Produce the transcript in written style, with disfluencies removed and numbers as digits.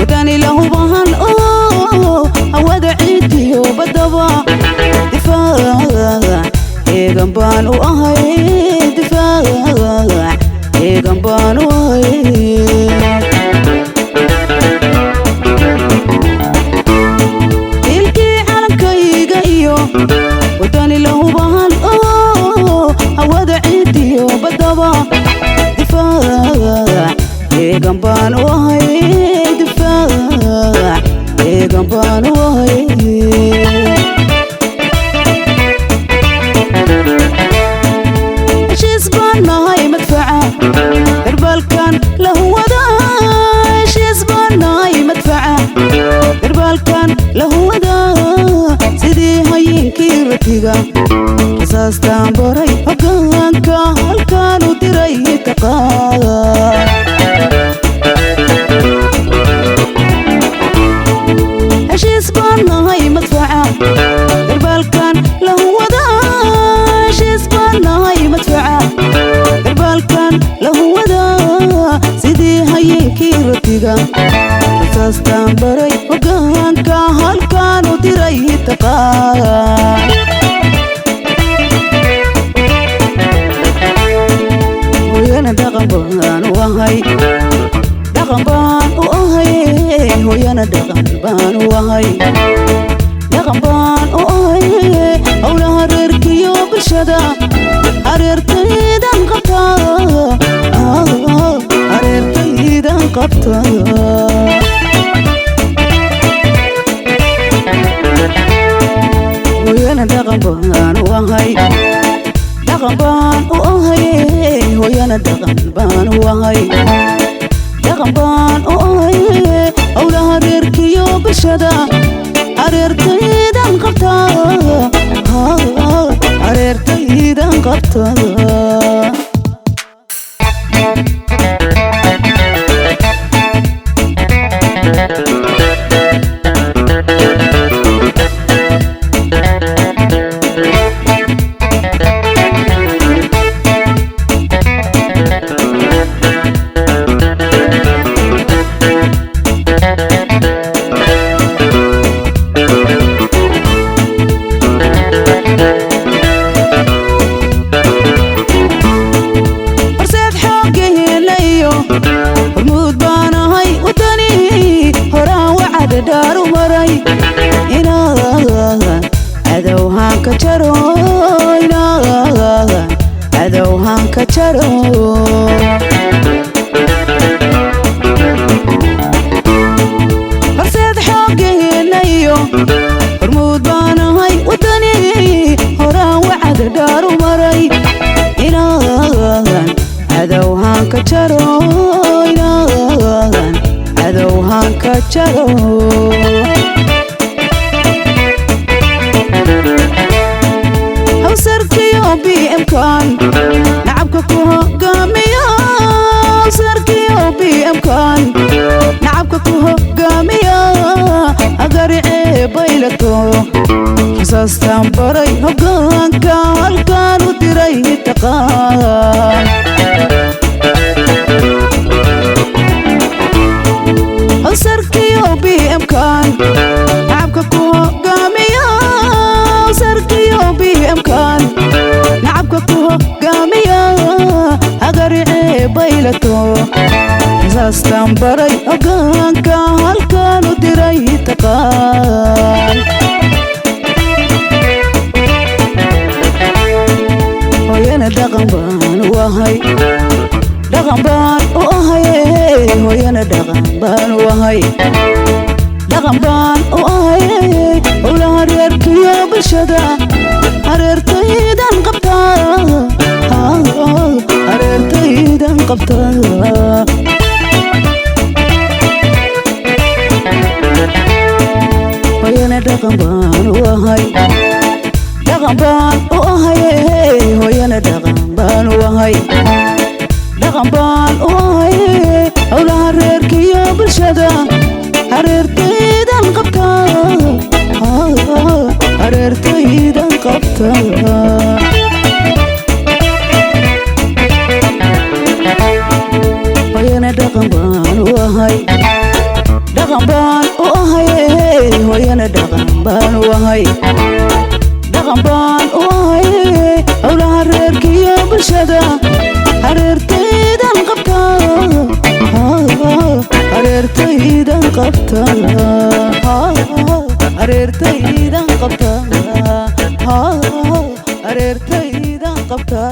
وداني له بهان هودا عيدي وبدبا دفاع إيغان بانو أهي دفاع إيغان بانو أهي إلكي عالمكيغا إيو وداني له بهان هودا عيدي وبدبا دفاع إيغان بانو أهي دفاع إيغان بانو أهي ناي مدفعة دربال كان له ودا شيزبان ناي مدفعة دربال كان له ودا سيدي هايين كيرتيغا قصاصتان بوري هقان كهال كانوا ديري تقال شيزبان ناي مدفعة دربال كان له ودا شيزبان ناي مدفعة كان له ودا سيدي هايين كيرتيغا قصاصتان بري وقان كهال كانوا ديري تقال ويانا دقن بان وهاي دقن بان وهاي ويانا دقن بان وهاي دقن بان وهاي أولها ريركيو بالشدا أريرتيدان قبطا أريرتيدان قبطا ويانا دقن بان وهاي دقن بان وهاي ويانا دقن بان وهاي دقن بان وهاي أولها ريركيو بالشدا أريرتيدان قبطا أريرتيدان قبطا hormuud baan ahay wadani horaan wacada dhaaru maray inaadan cadowhaan ka jaro inaadan cadowhaan ka jaro horseed xoogaheenayo hormuud baan ahay wadani horaan wacada dhaaru maray inaadan cadowhaan ka jaro inaadan cadowhaan ka jaro hawsarkiyo BM-kan nacabka ku hogaamiya hawsarkiyo BM-kan nacabka ku hogaamiya agaricee baylato xisaastaan baray hogaanka halkaan u diray taqaan hawsarkiyo BM-kan nacabka ku hogaamiya hawsarkiyo BM-kan nacabka ku hogaamiya agaricee baylato xisaastaan baray hogaanka halkaan u diray taqaan hooyana dhaqan baan wahay dhaqan baan wahay hooyana dhaqan baan wahay dhaqan baan wahay owlaha reerkiyo bulshada hareertaydan qabtaa hareertaydan qabtaa hooyana dhaqan baan wahay dhaqan baan wahay hooyana dhaqan baan wahay dhaqan baan wahay owlaha reerkiyo bulshada hareertaydan qabtaa hareertaydan qabtaa hooyana dhaqan baan wahay dhaqanbaan u ahay howlaha reerkiyo bulshada hareertaydan qabta hareertaydan qabta hareertaydan qabta hareertaydan qabta